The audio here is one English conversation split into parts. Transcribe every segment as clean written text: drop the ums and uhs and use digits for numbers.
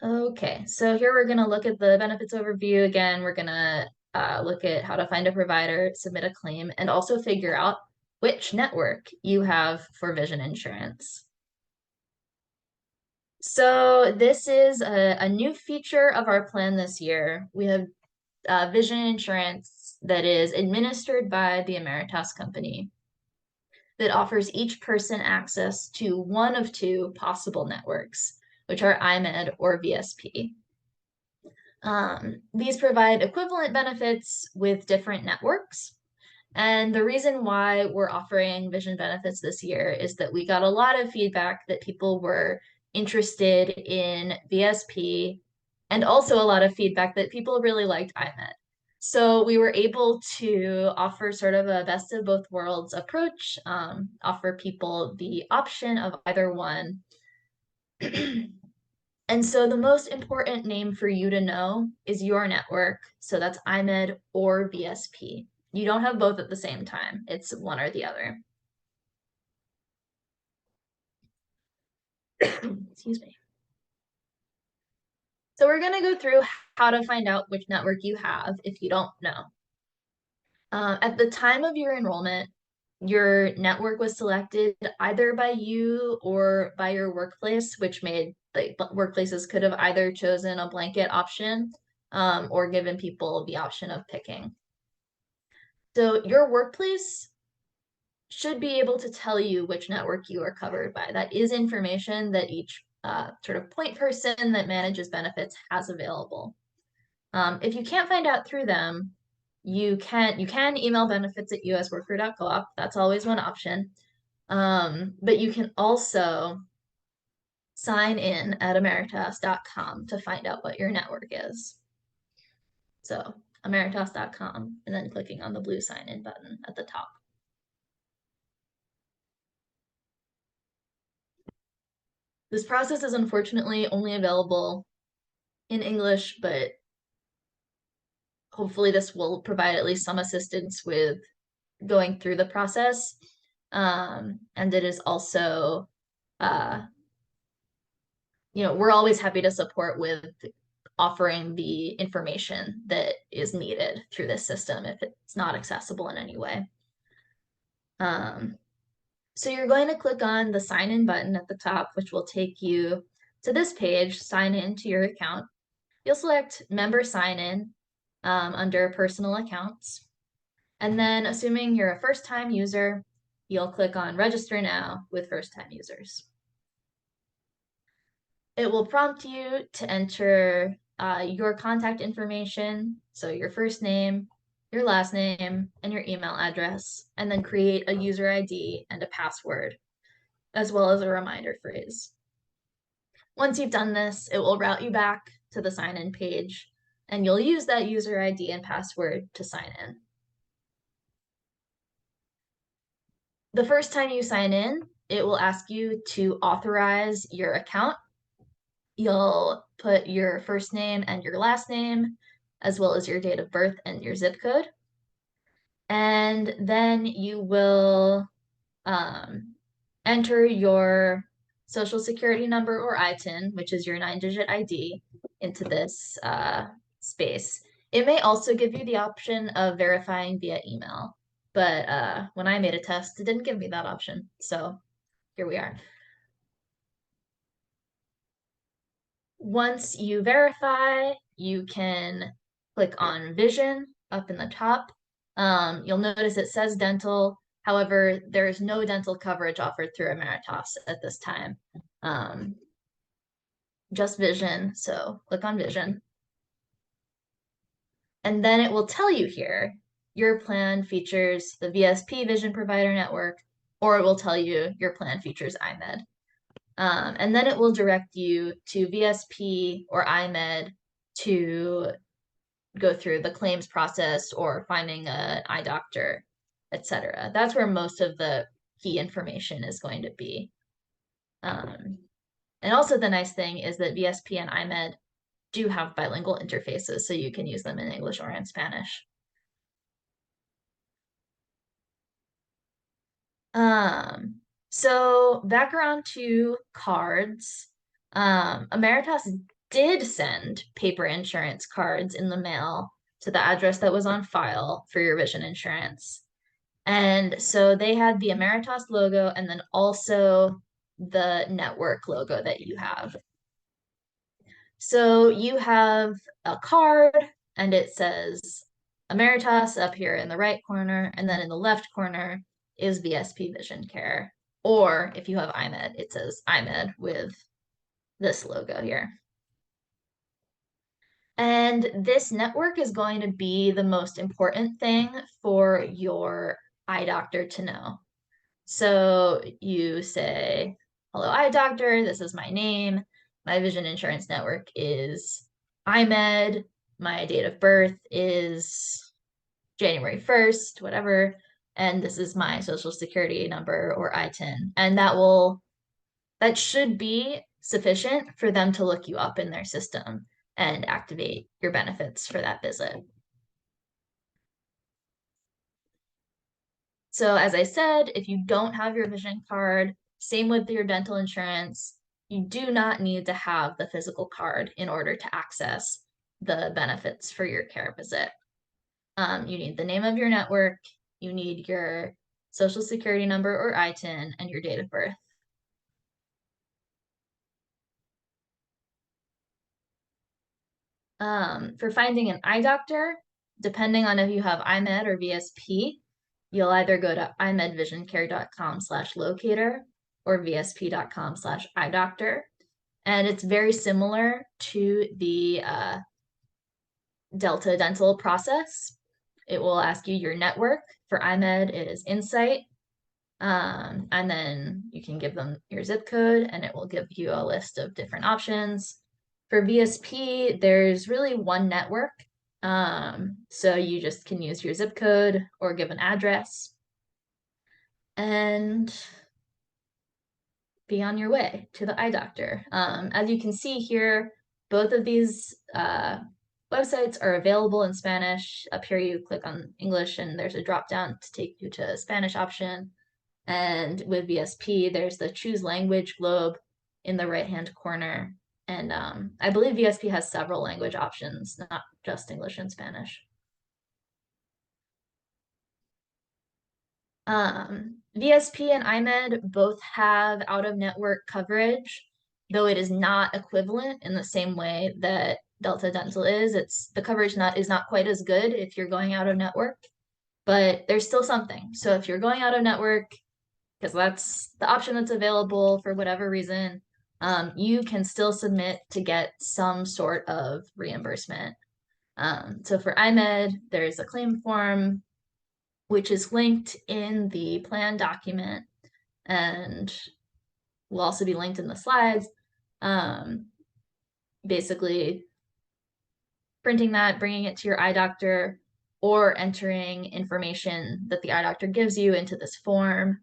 Okay, so here we're going to look at the benefits overview again. We're going to look at how to find a provider, submit a claim, and also figure out which network you have for vision insurance. So this is a new feature of our plan this year. We have vision insurance that is administered by the Ameritas company that offers each person access to one of two possible networks, which are IMED or VSP. These provide equivalent benefits with different networks. And the reason why we're offering vision benefits this year is that we got a lot of feedback that people were interested in VSP and also a lot of feedback that people really liked IMED. So we were able to offer sort of a best of both worlds approach, offer people the option of either one. And so the most important name for you to know is your network. So that's IMED or VSP. You don't have both at the same time. It's one or the other. Excuse me. So we're going to go through how to find out which network you have if you don't know. At the time of your enrollment, your network was selected either by you or by your workplace, which made like workplaces could have either chosen a blanket option or given people the option of picking. So your workplace should be able to tell you which network you are covered by. That is information that each sort of point person that manages benefits has available. If you can't find out through them, you can email benefits at usworker.coop. That's always one option. But you can also sign in at ameritas.com to find out what your network is. So ameritas.com and then clicking on the blue sign in button at the top. This process is unfortunately only available in English, but hopefully this will provide at least some assistance with going through the process. And it is also, we're always happy to support with offering the information that is needed through this system if it's not accessible in any way. So you're going to click on the sign in button at the top, which will take you to this page, sign in to your account. You'll select member sign in under personal accounts. And then assuming you're a first-time user, you'll click on register now with first-time users. It will prompt you to enter your contact information, so your first name, your last name, and your email address, and then create a user ID and a password, as well as a reminder phrase. Once you've done this, it will route you back to the sign-in page, and you'll use that user ID and password to sign in. The first time you sign in, it will ask you to authorize your account. You'll put your first name and your last name, as well as your date of birth and your zip code. And then you will enter your social security number or ITIN, which is your 9-digit ID, into this space. It may also give you the option of verifying via email, but when I made a test, it didn't give me that option. So here we are. Once you verify, you can click on Vision up in the top. You'll notice it says dental. However, there is no dental coverage offered through Ameritas at this time. Just Vision, so click on Vision. And then it will tell you here, your plan features the VSP Vision Provider Network, or it will tell you your plan features IMED. And then it will direct you to VSP or IMED to go through the claims process or finding an eye doctor, etc. That's where most of the key information is going to be. And also the nice thing is that VSP and IMED do have bilingual interfaces, so you can use them in English or in Spanish. So back around to cards. Ameritas did send paper insurance cards in the mail to the address that was on file for your vision insurance. And so they had the Ameritas logo and then also the network logo that you have. So you have a card and it says Ameritas up here in the right corner, and then in the left corner is VSP Vision Care. Or if you have iMed, it says iMed with this logo here. And this network is going to be the most important thing for your eye doctor to know. So you say, hello, eye doctor, this is my name. My vision insurance network is iMed. My date of birth is January 1st, whatever. And this is my social security number or ITIN. And that should be sufficient for them to look you up in their system and activate your benefits for that visit. So as I said, if you don't have your vision card, same with your dental insurance, you do not need to have the physical card in order to access the benefits for your care visit. You need the name of your network, you need your social security number or ITIN, and your date of birth. For finding an eye doctor, depending on if you have iMed or VSP, you'll either go to imedvisioncare.com/locator or vsp.com/eye doctor. And it's very similar to the Delta Dental process. It will ask you your network. For iMed, it is Insight. And then you can give them your zip code and it will give you a list of different options. For VSP, there's really one network. So you just can use your zip code or give an address and be on your way to the eye doctor. As you can see here, both of these websites are available in Spanish. Up here, you click on English and there's a drop down to take you to a Spanish option. And with VSP, there's the choose language globe in the right-hand corner. And I believe VSP has several language options, not just English and Spanish. VSP and iMed both have out-of-network coverage, though it is not equivalent in the same way that Delta Dental is. The coverage is not quite as good if you're going out of network, but there's still something. So if you're going out of network, because that's the option that's available for whatever reason, you can still submit to get some sort of reimbursement. So for iMed, there's a claim form, which is linked in the plan document and will also be linked in the slides. Basically, printing that, bringing it to your eye doctor, or entering information that the eye doctor gives you into this form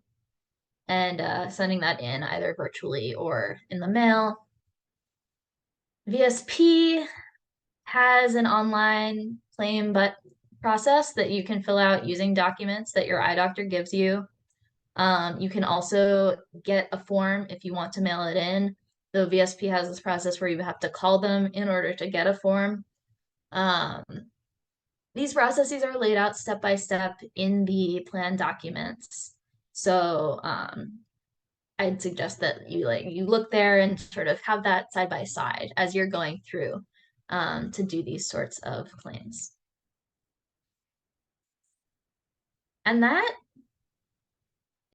and sending that in either virtually or in the mail. VSP has an online claim process that you can fill out using documents that your eye doctor gives you. You can also get a form if you want to mail it in. The VSP has this process where you have to call them in order to get a form. These processes are laid out step by step in the plan documents. So I'd suggest that you look there and sort of have that side by side as you're going through to do these sorts of claims. And that